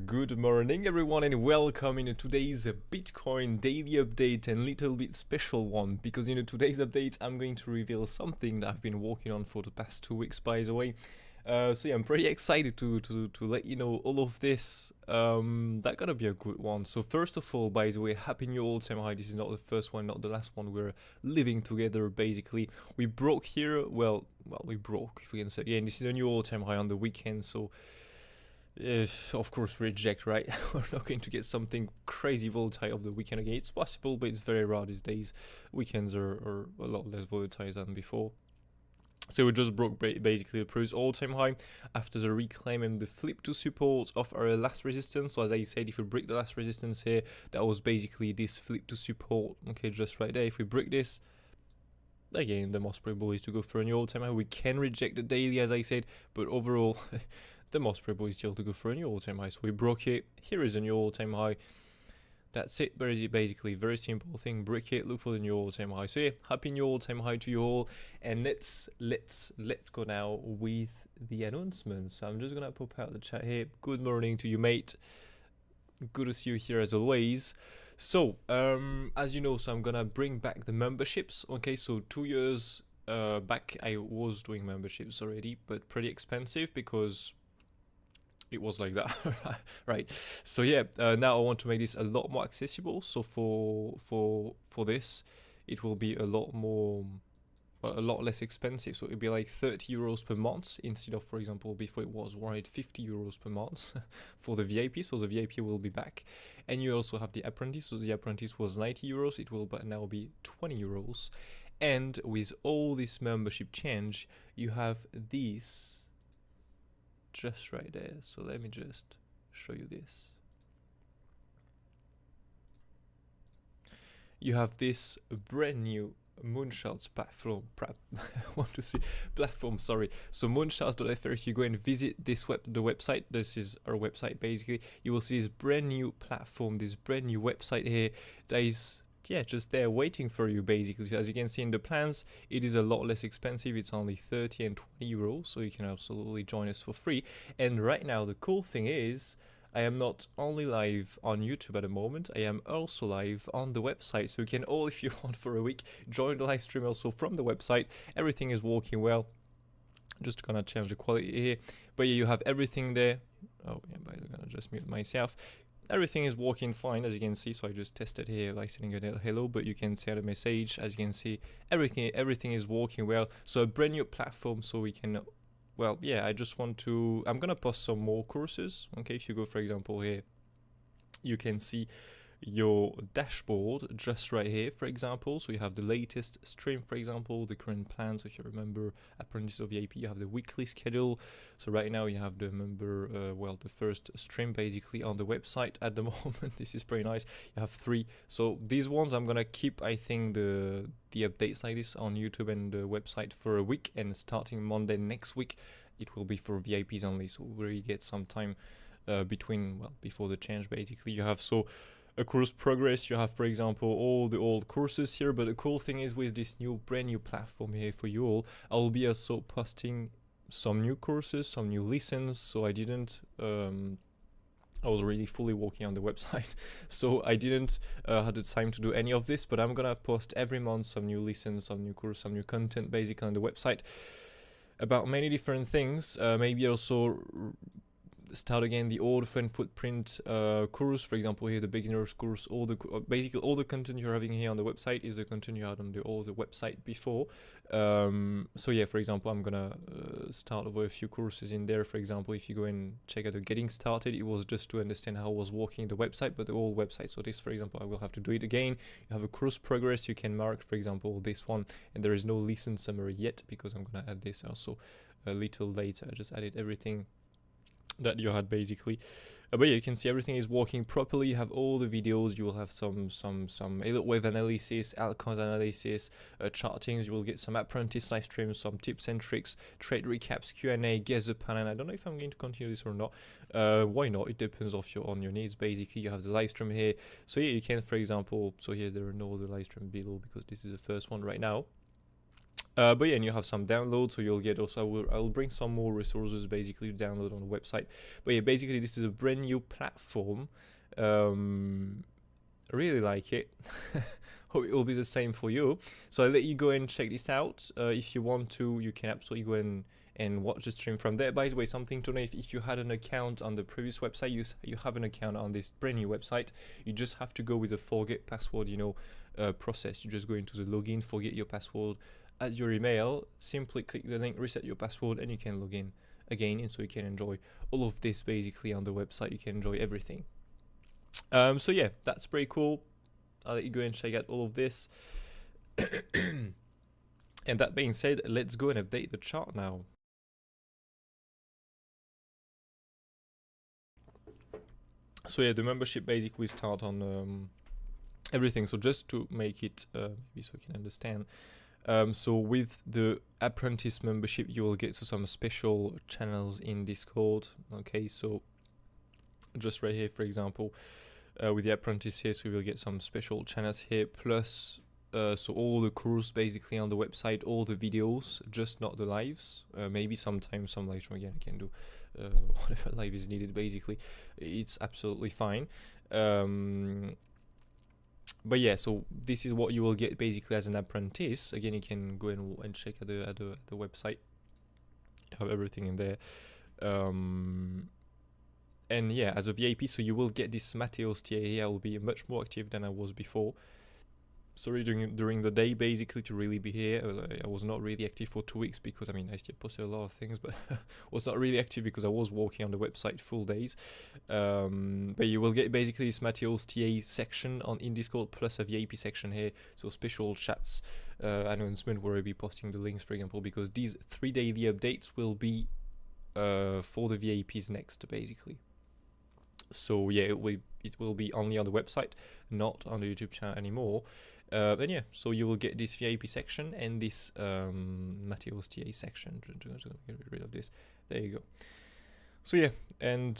Good morning everyone and welcome in today's Bitcoin daily update, and little bit special one because in today's update I'm going to reveal something that I've been working on for the past 2 weeks, by the way. So yeah, I'm pretty excited to let you know all of this. That's gonna be a good one. So first of all, by the way, happy new all-time high. This is not the first one, not the last one. We're living together basically. We broke here, well we broke, if we can say. Yeah, and this is a new all-time high on the weekend, so of course reject, right? We're not going to get something crazy volatile of the weekend again. It's possible, but it's very rare these days. Weekends are a lot less volatile than before. So we just broke basically the previous all-time high after the reclaim and the flip to support of our last resistance. So as I said, if we break the last resistance here, that was basically this flip to support. Okay, just right there. If we break this, again, the most probable is to go for a new all-time high. We can reject the daily, as I said, but overall the most probable is still to go for a new all-time high. So we broke it. Here is a new all-time high. That's it. Basically, very simple thing. Break it, look for the new all-time high. So yeah, happy new all-time high to you all. And let's go now with the announcement. So I'm just gonna pop out the chat here. Good morning to you, mate. Good to see you here as always. So as you know, so I'm gonna bring back the memberships. Okay, so 2 years back I was doing memberships already, but pretty expensive because it was like that, right? So yeah, now I want to make this a lot more accessible. So for this, it will be a lot less expensive. So it'll be like 30 euros per month instead of, for example, before it was 150 euros per month for the VIP. So the VIP will be back, and you also have the apprentice. So the apprentice was 90 euros. It will now be 20 euros. And with all this membership change, you have these just right there. So let me just show you this. You have this brand new MOONCHARTS platform. Sorry. So mooncharts.fr. If you go and visit the website, this is our website basically. You will see this brand new platform, this brand new website here that is, yeah, just there waiting for you basically. So as you can see in the plans, it is a lot less expensive. It's only 30 and 20 euros, so you can absolutely join us for free. And right now the cool thing is, I am not only live on YouTube at the moment, I am also live on the website. So you can all, if you want for a week, join the live stream also from the website. Everything is working well. Just gonna change the quality here, but yeah, you have everything there. Oh yeah, but I'm gonna just mute myself. Everything is working fine, as you can see. So I just tested here by sending a hello, but you can send a message. As you can see, everything is working well. So a brand new platform, so we can, well, yeah, I'm gonna post some more courses. Okay, if you go, for example, here, you can see your dashboard just right here, for example. So you have the latest stream, for example, the current plans. If you remember apprentice of VIP, you have the weekly schedule. So right now you have the the first stream basically on the website at the moment. This is pretty nice. You have 3. So these ones I'm gonna keep, I think, the updates like this on YouTube and the website for a week, and starting Monday next week it will be for VIPs only. So we really get some time before the change basically. You have a course progress, you have, for example, all the old courses here. But the cool thing is, with this brand new platform here for you all, I will be also posting some new courses, some new lessons. So I didn't I was really fully working on the website, so I didn't have the time to do any of this, but I'm gonna post every month some new lessons, some new course, some new content basically on the website about many different things. Maybe also start again the old fan footprint course, for example here the beginners course. Basically all the content you're having here on the website is the content you had on the website before. So yeah, for example, I'm gonna start over a few courses in there. For example, if you go and check out the getting started, it was just to understand how I was working the website, but the old website. So this, for example, I will have to do it again. You have a course progress, you can mark, for example, this one, and there is no lesson summary yet because I'm gonna add this also a little later. I just added everything that you had basically. But yeah, you can see everything is working properly. You have all the videos. You will have some Elliott wave analysis, altcoins analysis, chartings. You will get some apprentice live streams, some tips and tricks, trade recaps, Q&A, guess the panel. I don't know if I'm going to continue this or not. Why not? It depends on your needs. Basically, you have the live stream here. So yeah, you can, for example, so here there are no other live stream below because this is the first one right now. But yeah, and you have some downloads, so you'll get also, I will bring some more resources basically to download on the website. But yeah, basically this is a brand new platform. I really like it. Hope it will be the same for you. So I'll let you go and check this out. If you want to, you can absolutely go and watch the stream from there. By the way, something to know, if you had an account on the previous website, you have an account on this brand new website, you just have to go with the forget password, process. You just go into the login, forget your password, add your email, simply click the link, reset your password, and you can log in again. And so you can enjoy all of this basically on the website. You can enjoy everything. So yeah, that's pretty cool. I'll let you go and check out all of this. And that being said, let's go and update the chart now. So yeah, the membership basically we start on everything. So just to make it maybe so you can understand. So with the apprentice membership, you will get some special channels in Discord. Okay, so just right here, for example, with the apprentice here, so we will get some special channels here, plus so all the course basically on the website, all the videos, just not the lives. Maybe sometimes some live stream again I can do whatever live is needed. Basically, it's absolutely fine. But yeah, so this is what you will get basically as an apprentice. Again, you can go and check at the website. You have everything in there. And yeah, as a VIP, so you will get this Mateos TA here. I will be much more active than I was before. Sorry, during the day basically to really be here. I was not really active for 2 weeks because I still posted a lot of things, but was not really active because I was working on the website full days. But you will get basically this Mateos TA section in Discord plus a VIP section here. So special chats, announcement where I'll be posting the links, for example, because these 3 daily updates will be for the VIPs next basically. So yeah, it will be only on the website, not on the YouTube channel anymore. And yeah, so you will get this VIP section and this Mateos TA section. I'm just gonna get rid of this. There you go. So yeah, and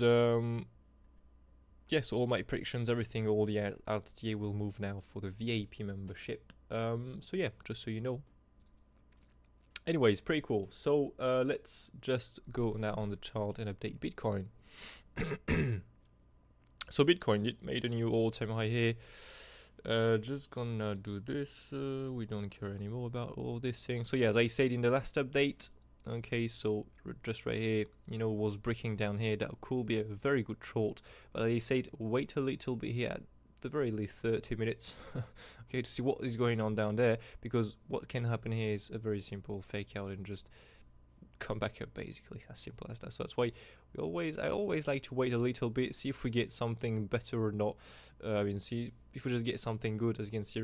yeah, so all my predictions, everything, all the Alts TA will move now for the VIP membership. So yeah, just so you know. Anyways, pretty cool. So let's just go now on the chart and update Bitcoin. So Bitcoin, it made a new all-time high here. Just gonna do this. We don't care anymore about all this thing. So yeah, as I said in the last update, okay, so just right here, was breaking down here. That could be a very good short, but as I said, wait a little bit here at the very least 30 minutes, okay, to see what is going on down there, because what can happen here is a very simple fake out and just come back up, basically, as simple as that. So that's why I always like to wait a little bit, see if we get something better or not. See if we just get something good. As you can see,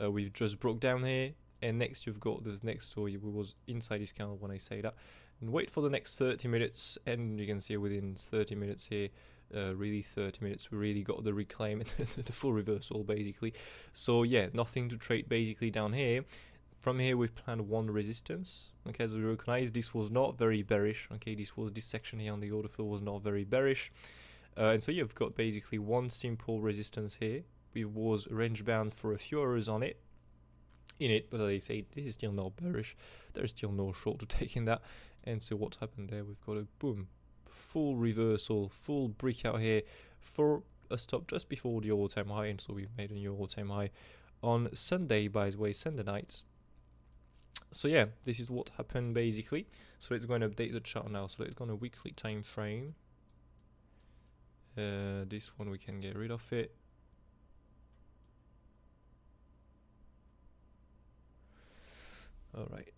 we've just broke down here, and next you've got the next, so we was inside this candle when I say that, and wait for the next 30 minutes, and you can see within 30 minutes here, really 30 minutes, we really got the reclaim and the full reversal basically. So yeah, nothing to trade basically down here. From here we've planned one resistance. Okay, as we recognize, this was not very bearish. Okay, this section here on the order flow was not very bearish. And so you've got basically one simple resistance here. We was range bound for a few hours on it. But as I say, this is still not bearish. There's still no short to take in that. And so what happened there? We've got a boom, full reversal, full breakout here for a stop just before the all-time high. And so we've made a new all-time high on Sunday, by the way, Sunday night. So yeah, this is what happened basically. So let's go and update the chart now. So let's go on a weekly time frame. This one we can get rid of it. All right.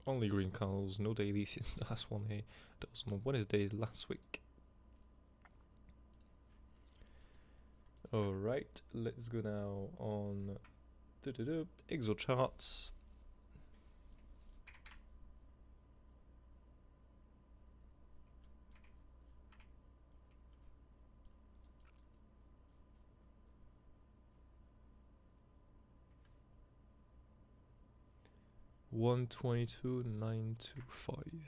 Only green candles, no daily since the last one here. That was on Wednesday last week. All right, let's go now on Excel charts. $122,925.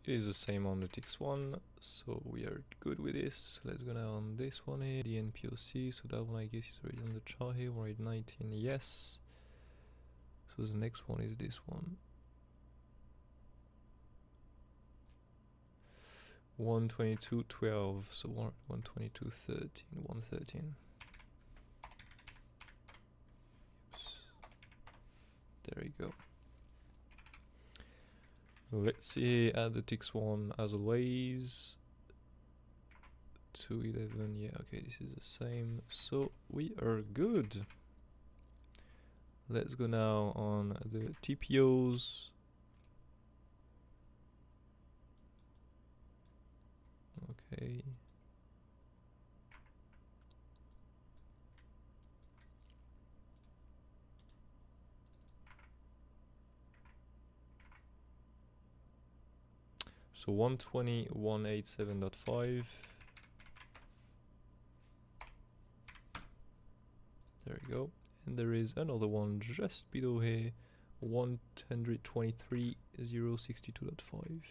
It is the same on the TX1, so we are good with this. Let's go now on this one here, the NPOC. So that one I guess is already on the chart here. We're at 19, yes. So the next one is this one. 122.12, so 122.13, 113. Oops. There you go. Let's see at the TX1 as always. 211, yeah, okay, this is the same. So we are good. Let's go now on the TPOs. Okay. So 120.187.5. There we go. And there is another one just below here, 123.062.5.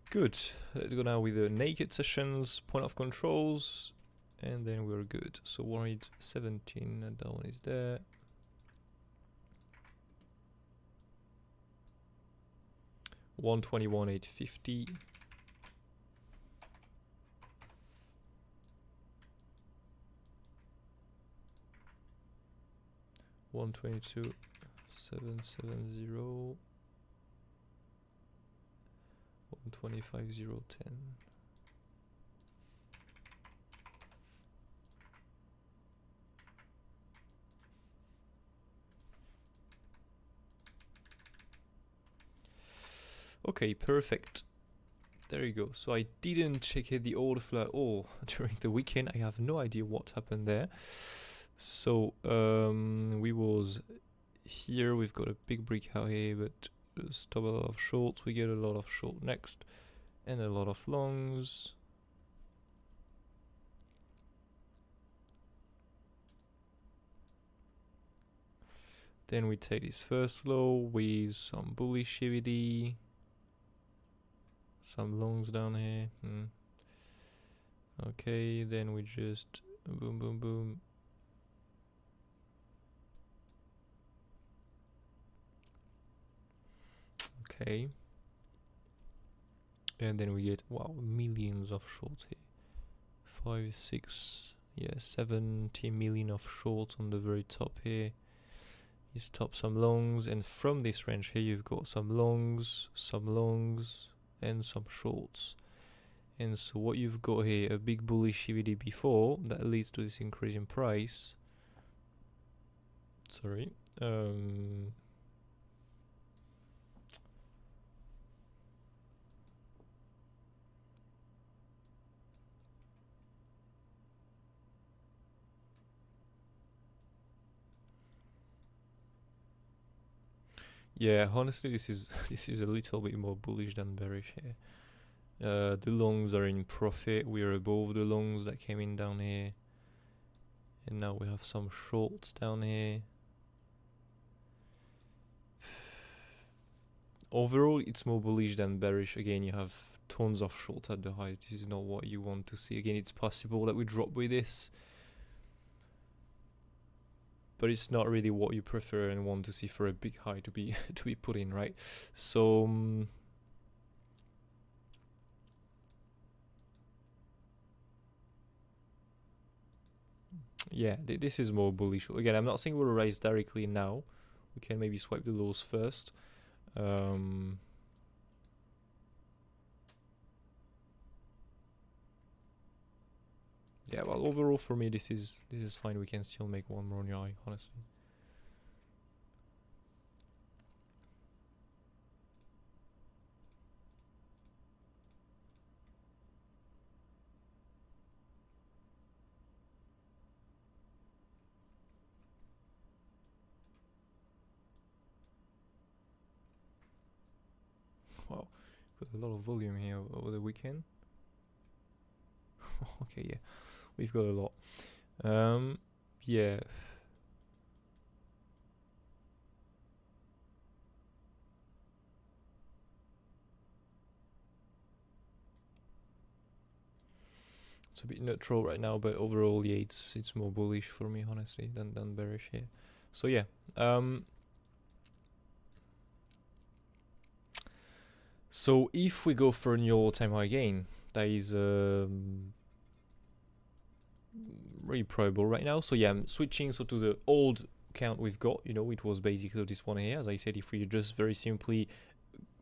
Good. Let's go now with the naked sessions, point of controls, and then we're good. So 117, and that one is there. $121,850. $122,770. 125,010. Okay, perfect. There you go. So I didn't check the order flow all during the weekend. I have no idea what happened there. So we was here. We've got a big breakout here, but stop a lot of shorts. We get a lot of short next, and a lot of longs. Then we take this first low with some bullish CVD. Some longs down here. Okay, then we just boom, boom, boom. Okay. And then we get, wow, millions of shorts here. 5, 6, yeah, 70 million of shorts on the very top here. You stop some longs, and from this range here, you've got some longs, and some shorts. And so what you've got here, a big bullish CVD before that leads to this increase in price. Sorry. Yeah, honestly, this is a little bit more bullish than bearish here. The longs are in profit. We are above the longs that came in down here, and now we have some shorts down here. Overall, it's more bullish than bearish. Again, you have tons of shorts at the highs. This is not what you want to see. Again, it's possible that we drop with this, but it's not really what you prefer and want to see for a big high to be put in, right? So yeah, this is more bullish. Again, I'm not saying we'll rise directly now. we can maybe swipe the lows first. Yeah, well, overall for me this is fine. We can still make one more on your eye, honestly. Wow, got a lot of volume here over the weekend. Okay, yeah, we've got a lot. Yeah. It's a bit neutral right now, but overall, yeah, it's more bullish for me, honestly, than bearish here. So yeah. So if we go for a new all-time high gain, that is really probable right now. So yeah, I'm switching to the old count we've got. You know, it was basically this one here. As I said, if we just very simply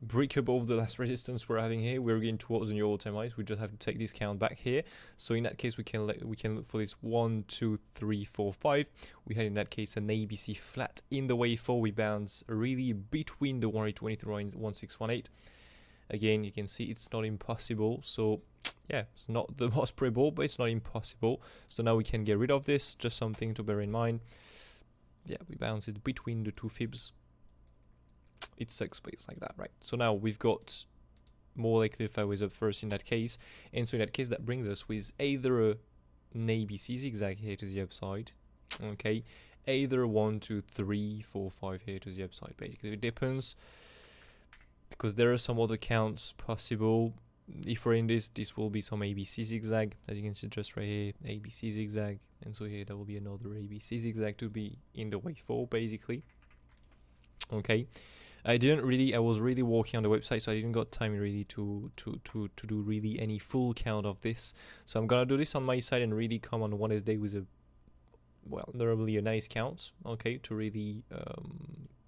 break above the last resistance we're having here, we're getting towards the new all-time highs. We just have to take this count back here. So in that case, we can look for this 1, 2, 3, 4, 5. We had in that case an ABC flat in the wave 4. We bounce really between the 123 and 1618. Again, you can see it's not impossible. So yeah, it's not the most probable, but it's not impossible. So now we can get rid of this. Just something to bear in mind. Yeah, we bounce it between the two fibs. It sucks, but it's like that, right? So now we've got more likely if I was up first in that case. And so in that case, that brings us with either an ABC zigzag here to the upside. Okay, either 1, 2, 3, 4, 5 here to the upside. Basically, it depends, because there are some other counts possible. If we're in this will be some ABC zigzag, as you can see just right here, ABC zigzag, and so here there will be another ABC zigzag to be in the wave 4, basically. Okay, I was really working on the website, so I didn't got time really to do really any full count of this. So I'm gonna do this on my side and really come on Wednesday with a, well, normally a nice count, okay, to really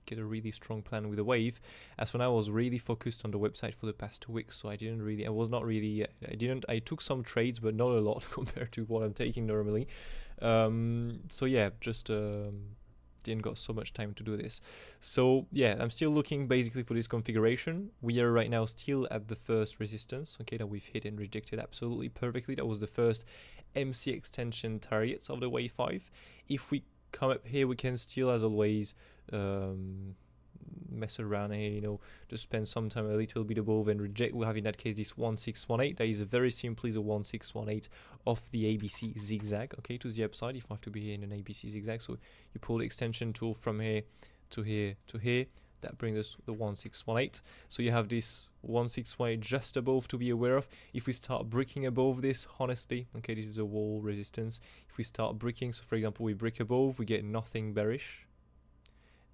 get a really strong plan with the wave. As for now, I was really focused on the website for the past 2 weeks, so I took some trades, but not a lot compared to what I'm taking normally. So yeah, just didn't got so much time to do this. So yeah, I'm still looking basically for this configuration. We are right now still at the first resistance, okay, that we've hit and rejected absolutely perfectly. That was the first MC extension targets of the wave 5. If we come up here, we can still, as always, mess around here, you know, just spend some time a little bit above and reject. We have in that case this 1618. That is very simply the 1618 of the ABC zigzag, okay, to the upside. If I have to be here in an ABC zigzag, so you pull the extension tool from here to here to here, that brings us the 1618. So you have this 1618 just above to be aware of. If we start breaking above this, honestly, okay, this is a wall resistance. If we start breaking, so for example, we break above, we get nothing bearish.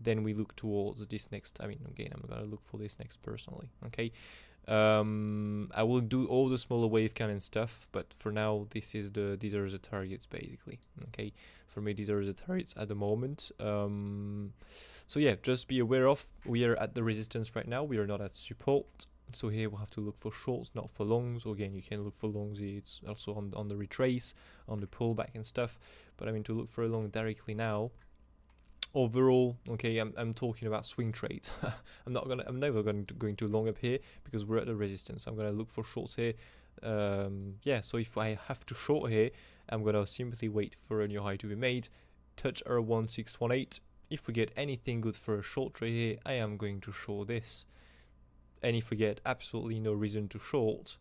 Then we look towards this next. I mean, again, I'm gonna look for this next personally. Okay, I will do all the smaller wave count and stuff, but for now, these are the targets basically. Okay, for me, these are the targets at the moment. So yeah, just be aware of, we are at the resistance right now. We are not at support. So here we'll have to look for shorts, not for longs. Again, you can look for longs. It's also on the retrace, on the pullback and stuff. But I mean, to look for a long directly now. Overall, okay, I'm talking about swing trades. I'm never going to long up here because we're at the resistance. I'm gonna look for shorts here. Yeah, so if I have to short here, I'm gonna simply wait for a new high to be made, touch our 1618. If we get anything good for a short trade here, I am going to short this. And if we get absolutely no reason to short,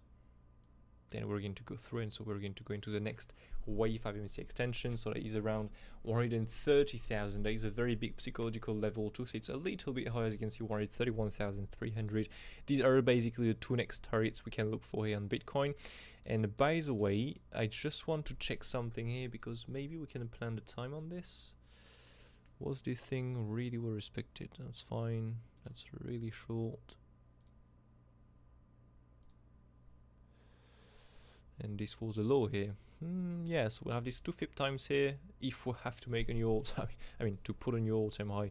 then we're going to go through, and so we're going to go into the next wave 5 MC extension. So that is around 130,000. That is a very big psychological level too, so it's a little bit higher. As you can see, 131,300. These are basically the two next targets we can look for here on Bitcoin. And by the way, I just want to check something here, because maybe we can plan the time on this. Was this thing really well respected? That's fine. That's really short. And this was a low here. Yeah, so we'll have these 2 fib times here. If we have to make a new all-time, I mean, to put a new all-time high,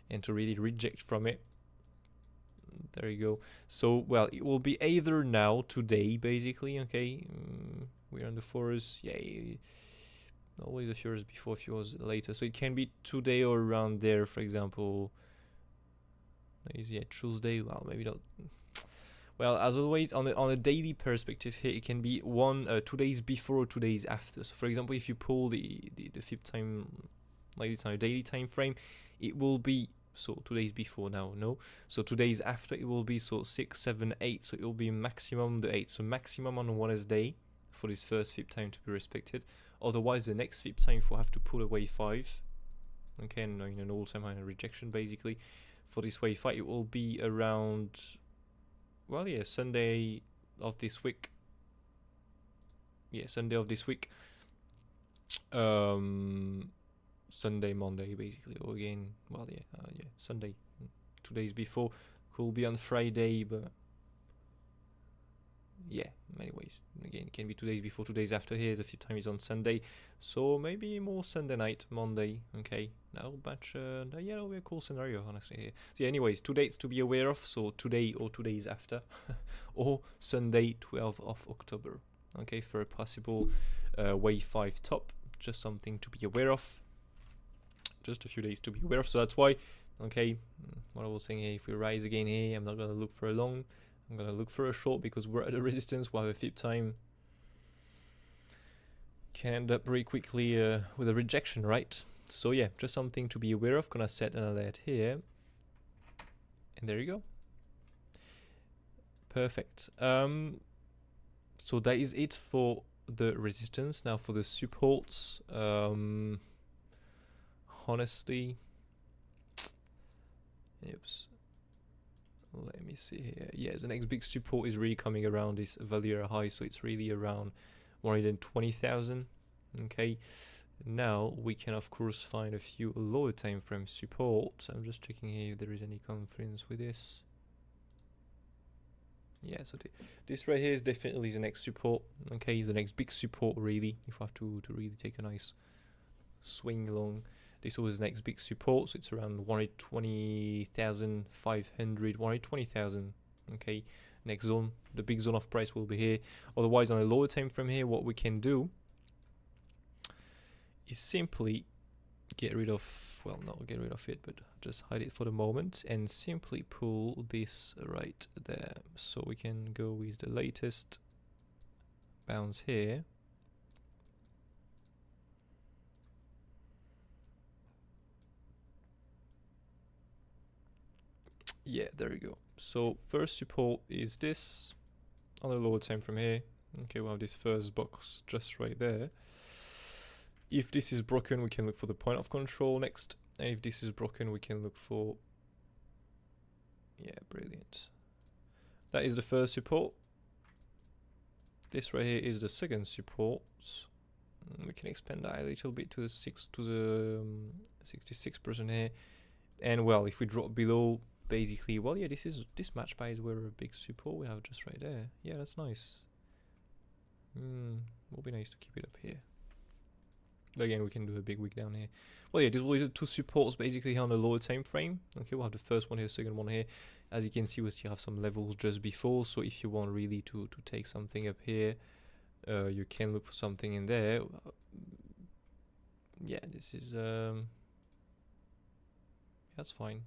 and to really reject from it. There you go. So, well, it will be either now, today, basically, okay? We're on the forest. Yeah, always a few hours before, a few hours later. So it can be today or around there, for example. Yeah, Tuesday. Well, maybe not. Well, as always, on a daily perspective here, it can be 2 days before or 2 days after. So, for example, if you pull the fib time like this on a daily time frame, it will be, so 2 days before now, no? So 2 days after, it will be, so 6, 7, 8. So it will be maximum the 8. So maximum on Wednesday for this first fib time to be respected. Otherwise, the next fib time will have to pull away 5. Okay, and in an all-time high rejection, basically. For this wave 5, it will be around, well, yeah, Sunday of this week. Yeah, Sunday of this week. Sunday, Monday, basically, or again, well, yeah, Sunday. 2 days before, could be on Friday, but yeah, anyways, again, it can be 2 days before, 2 days after here. The fib time is on Sunday, so maybe more Sunday night, Monday. Okay, now batch, yeah, that'll be a cool scenario, honestly. Here. So yeah, anyways, 2 dates to be aware of. So today or 2 days after, or Sunday, 12th of October. Okay, for a possible wave 5 top, just something to be aware of. Just a few days to be aware of. So that's why, okay, what I was saying here, if we rise again here, I'm not gonna look for a long. I'm gonna look for a short because we're at a resistance. We'll have a fib time. Can end up very quickly with a rejection, right? So yeah, just something to be aware of. Gonna set an alert here, and there you go. Perfect. So that is it for the resistance. Now for the supports, honestly, oops. Let me see here. Yeah, the next big support is really coming around this value high, so it's really around 120,000. Okay, now we can of course find a few lower time frame supports. I'm just checking here if there is any confluence with this. Yeah, so this right here is definitely the next support. Okay, the next big support really. If I have to really take a nice swing along. This was the next big support, so it's around 120,500, 120,000. Okay, next zone, the big zone of price will be here. Otherwise, on a lower time frame here, what we can do is simply get rid of, well, not get rid of it, but just hide it for the moment and simply pull this right there. So we can go with the latest bounce here. Yeah, there we go. So first support is this on the lower time from here. Okay, we'll have this first box just right there. If this is broken, we can look for the point of control next. And if this is broken, we can look for, yeah, brilliant. That is the first support. This right here is the second support. We can expand that a little bit to the 66% here. And well, if we drop below, basically, well, yeah, this match buys were a big support we have just right there. Yeah, that's nice. Will be nice to keep it up here. But again, we can do a big wick down here. Well, yeah, this will be the two supports basically on the lower time frame. Okay, we'll have the first one here, second one here. As you can see, we still have some levels just before. So if you want really to take something up here, you can look for something in there. Yeah, this is that's fine.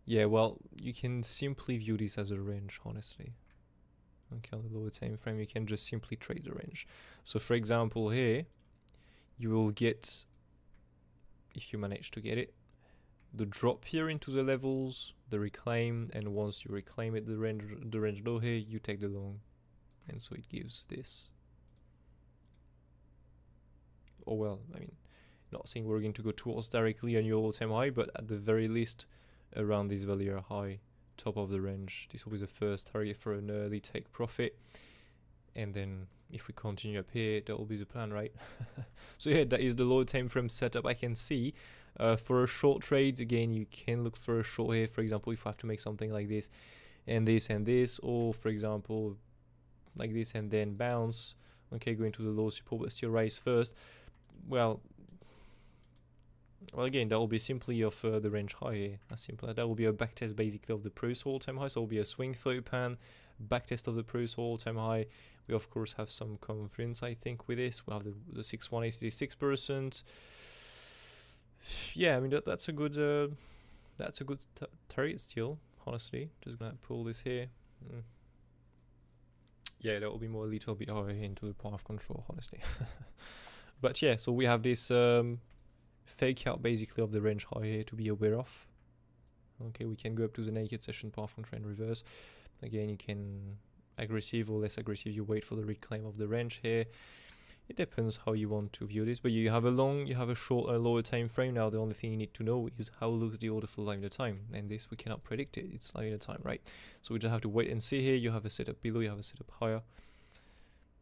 Yeah, well, you can simply view this as a range, honestly. Okay, on the lower time frame, you can just simply trade the range. So, for example, here, you will get, if you manage to get it, the drop here into the levels, the reclaim, and once you reclaim it, the range low here, you take the long, and so it gives this. Oh well, I mean, not saying we're going to go towards directly a new all-time high, but at the very least, around this value high, top of the range. This will be the first target for an early take profit, and then if we continue up here, that will be the plan, right? So yeah, that is the low time frame setup I can see. For a short trade, again, you can look for a short here. For example, if I have to make something like this, and this, or for example like this and then bounce, okay, going to the low support but still rise first. Well again, that will be simply of the range high here, as simple as that. Will be a backtest basically of the previous all-time high, so it will be a swing through pan, backtest of the previous all-time high. We of course have some confidence, I think, with this. We have the 6.186%. Yeah, I mean that's a good target still, honestly. Just gonna pull this here. Yeah, that will be more a little bit higher into the path control, honestly. But yeah, so we have this fake out basically of the range high here to be aware of. Okay, we can go up to the naked session path control and reverse. Again, you can aggressive or less aggressive, you wait for the reclaim of the range here. It depends how you want to view this, but you have a long, you have a short, a lower time frame. Now the only thing you need to know is how looks the order flow live in the time, and this we cannot predict it. It's live in the time, right? So we just have to wait and see here. You have a setup below, you have a setup higher.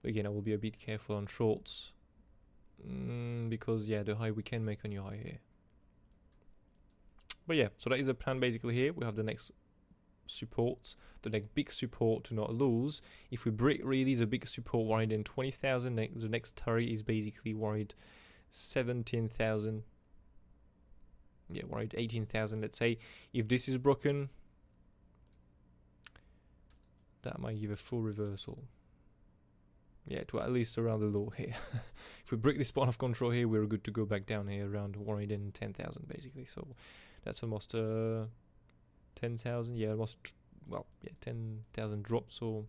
Again, I will be a bit careful on shorts because yeah, the high we can make a new high here. But yeah, so that is the plan basically here. We have the next supports, the next big support to not lose. If we break really the big support worried in 20,000, the next target is basically worried 17,000. Yeah, worried 18,000. Let's say if this is broken, that might give a full reversal. Yeah, to at least around the low here. If we break this point of control here, we're good to go back down here around worried in 10,000 basically. So that's almost 10,000, yeah, almost, well, yeah, 10,000 drops, so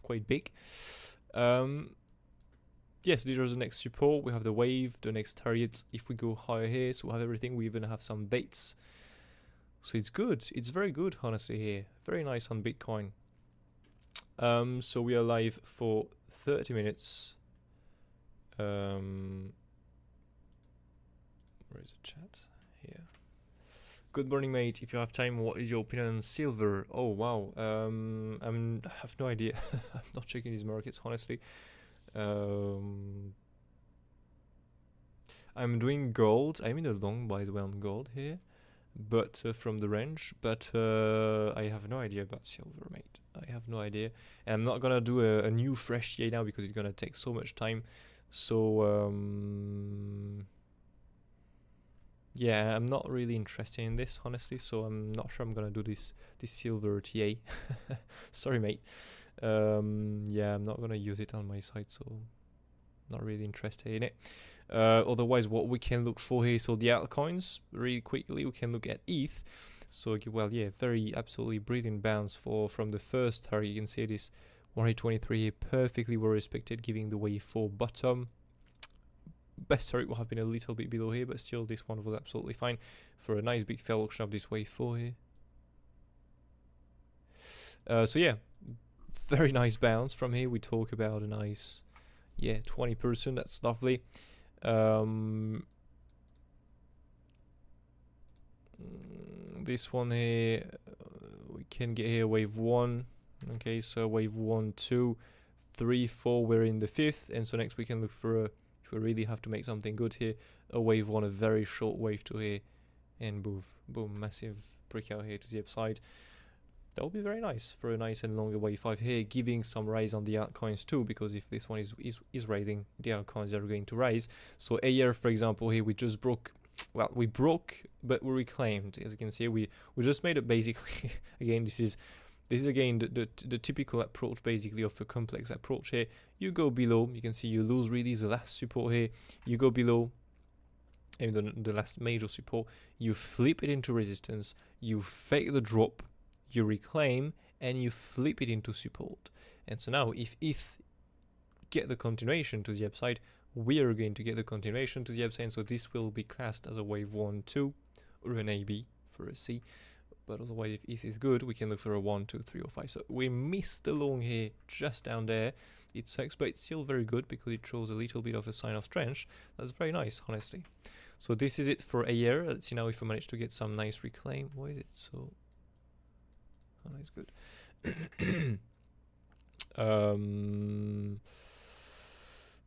quite big. Yes, these are the next support. We have the wave, the next target. If we go higher here, so we have everything. We even have some dates, so it's good. It's very good, honestly. Here, very nice on Bitcoin. So we are live for 30 minutes. Where is the chat? Here. Good morning, mate. If you have time, what is your opinion on silver? Oh, wow. I have no idea. I'm not checking these markets, honestly. I'm doing gold. I'm in a long, by the way, on gold here, but from the range. But I have no idea about silver, mate. I have no idea. And I'm not gonna do a new fresh TA now because it's gonna take so much time. So yeah, I'm not really interested in this, honestly, so I'm not sure I'm gonna do this silver TA. Sorry, mate. Yeah, I'm not gonna use it on my site, so not really interested in it. Otherwise, what we can look for here, so the altcoins, really quickly, we can look at ETH. So, well, yeah, very absolutely brilliant bounce from the first target. You can see this 123 here, perfectly well respected, giving the wave for bottom. Best target will have been a little bit below here, but still this one was absolutely fine for a nice big fail auction of this wave 4 here. So yeah, very nice bounce from here. We talk about a nice, yeah, 20%. That's lovely. This one here, we can get here wave 1. Okay, so wave 1, 2, 3, 4. We're in the 5th, and so next we can look for a. If we really have to make something good here, a wave 1, a very short wave 2 here, and boom, boom, massive breakout here to the upside. That will be very nice for a nice and longer wave 5 here, giving some rise on the altcoins too, because if this one is rising, the altcoins are going to rise. So AR, for example, here we just broke. Well, we broke, but we reclaimed. As you can see, we just made it basically. Again, this is again the typical approach basically of a complex approach here. You go below, you can see you lose really the last support here. You go below, and the last major support, you flip it into resistance, you fake the drop, you reclaim, and you flip it into support. And so now if ETH get the continuation to the upside, we are going to get the continuation to the upside, so this will be classed as a wave 1, 2, or an AB for a C. But otherwise, if ETH is good, we can look for a 1, 2, 3, or 5. So we missed the long here just down there. It sucks, but it's still very good because it shows a little bit of a sign of strength. That's very nice, honestly. So this is it for a year. Let's see now if we manage to get some nice reclaim. Why is it so? Oh, it's good.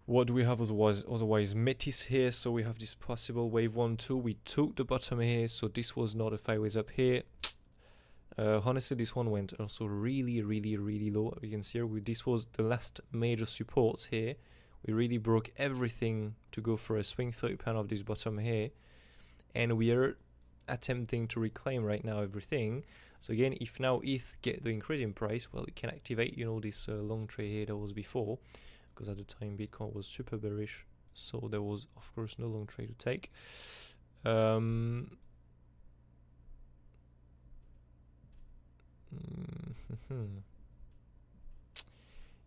What do we have otherwise? Metis here, so we have this possible wave 1, 2. We took the bottom here, so this was not a 5 ways up here. Honestly, this one went also really low. You can see here, this was the last major supports here. We really broke everything to go for a swing 30 of this bottom here, and we are attempting to reclaim right now everything. So again, if now ETH get the increase in price, well, it can activate, you know, this long trade here that was before, because at the time Bitcoin was super bearish, so there was of course no long trade to take.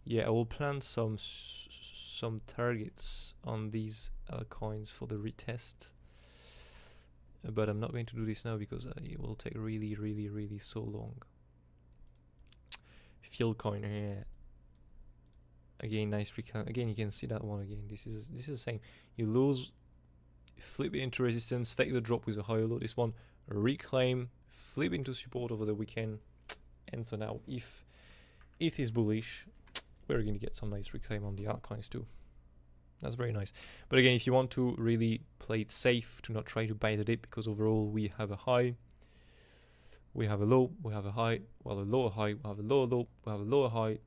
Yeah, I will plan some targets on these altcoins for the retest, but I'm not going to do this now because it will take really so long. Fieldcoin here. Again, nice recount. Again, you can see that one again. This is the same. You lose, flip it into resistance, fake the drop with a higher low. This one, reclaim, flip into support over the weekend. And so now, if ETH is bullish, we're going to get some nice reclaim on the altcoins too. That's very nice. But again, if you want to really play it safe, to not try to buy the dip, because overall we have a high, we have a low, we have a high, well, a lower high, we have a lower low, we have a lower high.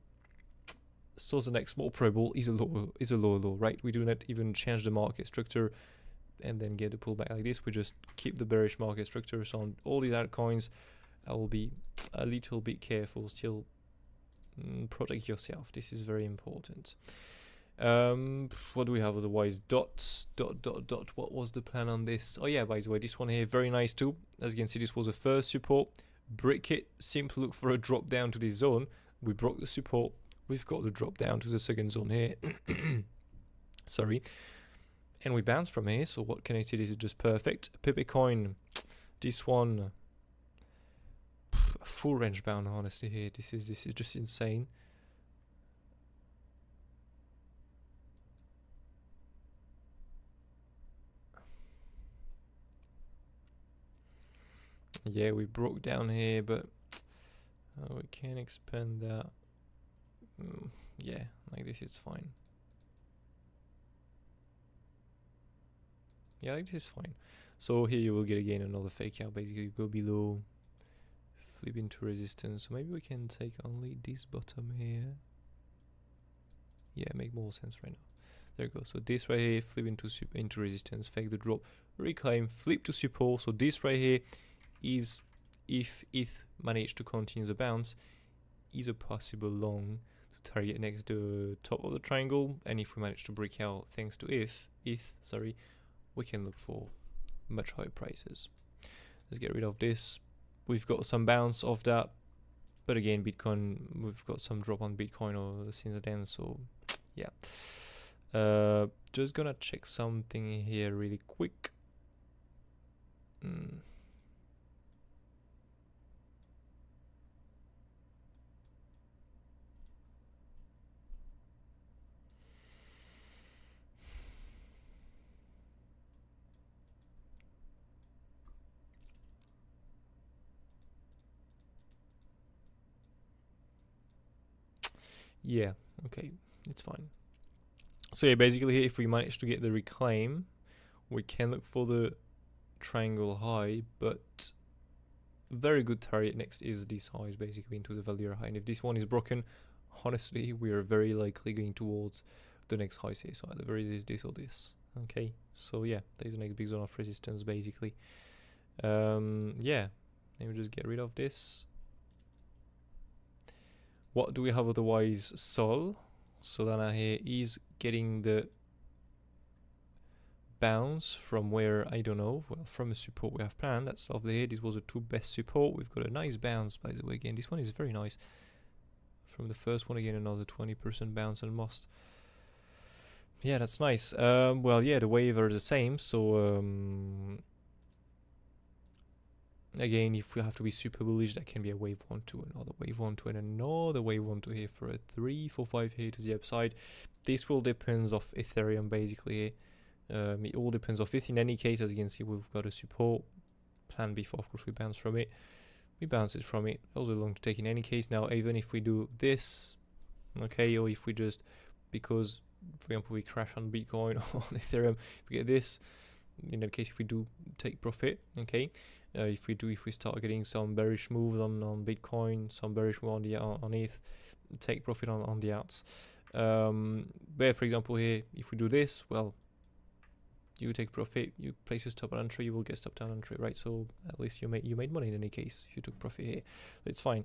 So the next small probable is a lower low, right? We do not even change the market structure and then get a pullback like this. We just keep the bearish market structure. So on all these altcoins, I will be a little bit careful still. Protect yourself. This is very important. What do we have otherwise? Dot. What was the plan on this? Oh yeah, by the way, this one here, very nice too. As you can see, this was the first support. Break it. Simply look for a drop down to this zone. We broke the support. We've got the drop down to the second zone here. Sorry. And we bounce from here. So what can I say? This is just perfect. Pepecoin. This one. Full range bound, honestly, here. This is just insane. Yeah, we broke down here, but we can expand that. Yeah, like this, it's fine. Yeah, like this is fine. So here you will get again another fake out. Basically, you go below, flip into resistance. So maybe we can take only this bottom here. Yeah, make more sense right now. There you go. So this right here, flip into resistance, fake the drop, reclaim, flip to support. So this right here is, if ETH managed to continue the bounce, is a possible long to target next to the top of the triangle. And if we manage to break out thanks to ETH, sorry, we can look for much higher prices. Let's get rid of this. We've got some bounce of that, but again, Bitcoin, we've got some drop on Bitcoin since then. So yeah, just gonna check something here really quick. Yeah, okay, it's fine. So yeah, basically here, if we manage to get the reclaim, we can look for the triangle high, but very good target next is this highs, basically into the value high. And if this one is broken, honestly, we are very likely going towards the next highs here. So either very this or this. Okay, so yeah, there's the next big zone of resistance, basically. Yeah, let me just get rid of this. What do we have otherwise? Sol. Solana here is getting the bounce from where, I don't know, well, from a support we have planned. That's lovely here. This was the two best support. We've got a nice bounce, by the way. Again, this one is very nice. From the first one, again, another 20% bounce almost. Yeah, that's nice. Well, yeah, the wave are the same. So again, if we have to be super bullish, that can be a wave 1, 2, another wave 1, 2, and another wave 1, 2 here for a 3, 4, 5 here to the upside. This will depend of Ethereum, basically. It all depends of ETH. In any case, as you can see, we've got a support. Plan before, of course, we bounce from it. We bounce it from it. Also long to take in any case. Now, even if we do this, okay, or if we just, because, for example, we crash on Bitcoin or on Ethereum, we get this, in that case, if we do take profit, okay, if we start getting some bearish moves on Bitcoin, some bearish move on ETH, take profit on the alts. Where, for example, here, if we do this, well, you take profit, you place your stop on entry, you will get stop down entry, right? So at least you made money in any case if you took profit here. It's fine.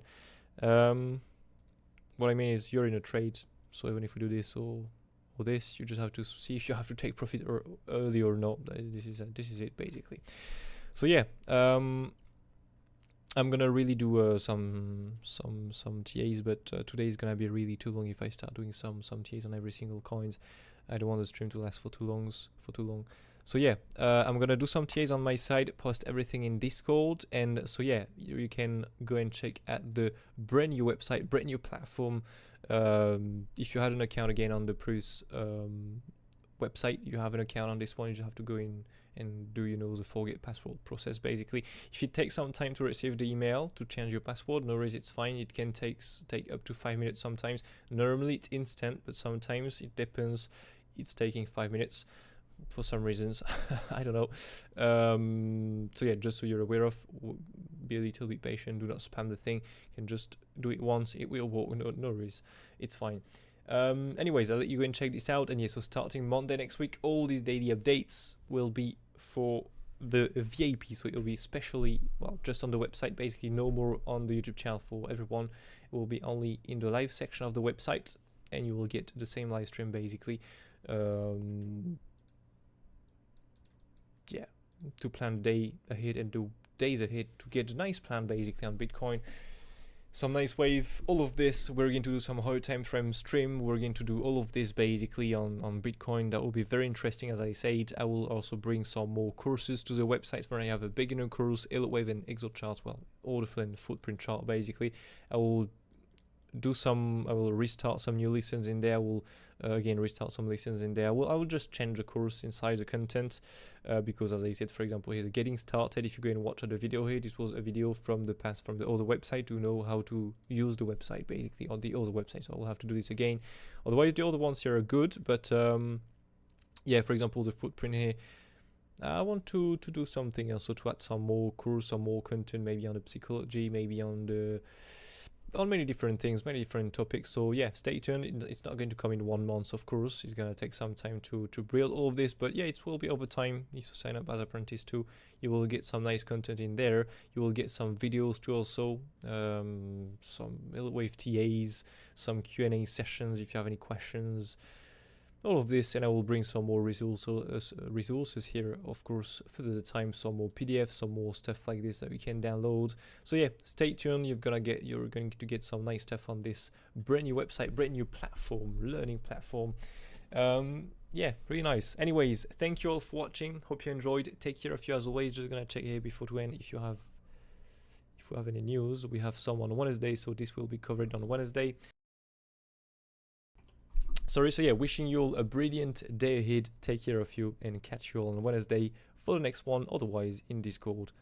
What I mean is you're in a trade, so even if we do this or this, you just have to see if you have to take profit early or not. This is it basically. So yeah, I'm gonna really do some TAs, but today is gonna be really too long if I start doing some TAs on every single coins. I don't want the stream to last for too long. So yeah, I'm gonna do some TAs on my side, post everything in Discord, and so yeah, you can go and check at the brand new website, brand new platform. If you had an account again on the previous website, you have an account on this one, you just have to go in and do, you know, the forget password process basically. If it takes some time to receive the email to change your password, no worries, it's fine. It can take up to 5 minutes sometimes. Normally it's instant, but sometimes it depends, it's taking 5 minutes for some reasons. I don't know. So yeah, just so you're aware of, be a little bit patient, do not spam the thing. You can just do it once, it will work, no worries, it's fine. Anyways, I'll let you go and check this out. And yeah, so starting Monday next week, all these daily updates will be for the VIP, so it will be especially, well, just on the website basically, no more on the YouTube channel for everyone. It will be only in the live section of the website, and you will get the same live stream basically. Yeah, to plan day ahead and do days ahead to get a nice plan basically on Bitcoin. Some nice wave, all of this, we're going to do some higher time frame stream, we're going to do all of this basically on Bitcoin. That will be very interesting, as I said. I will also bring some more courses to the website where I have a beginner course, Elliott wave and exo charts, well, order flow and footprint chart basically. I will restart some new lessons in there. I will again restart some lessons in there. I will just change the course inside the content because, as I said, for example, here's getting started. If you go and watch the video here, this was a video from the past from the other website to know how to use the website basically on the other website. So I will have to do this again. Otherwise, the other ones here are good, but yeah, for example, the footprint here, I want to do something else, so to add some more course, some more content, maybe on the psychology, maybe on many different things, many different topics. So yeah, stay tuned. It's not going to come in 1 month, of course. It's going to take some time to build all of this, but yeah, it will be over time. If you sign up as apprentice too, you will get some nice content in there. You will get some videos too also, some wave TAs, some Q&A sessions if you have any questions, all of this. And I will bring some more resources here, of course, further the time, some more PDFs, some more stuff like this that we can download. So yeah, stay tuned. You're going to get some nice stuff on this brand new website, brand new platform, learning platform. Yeah, pretty nice. Anyways, thank you all for watching. Hope you enjoyed. Take care of you as always. Just gonna check here before to end if we have any news. We have some on Wednesday, so this will be covered on Wednesday. Sorry, so yeah, wishing you all a brilliant day ahead. Take care of you and catch you all on Wednesday for the next one. Otherwise, in Discord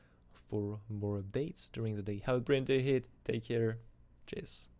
for more updates during the day. Have a brilliant day ahead. Take care. Cheers.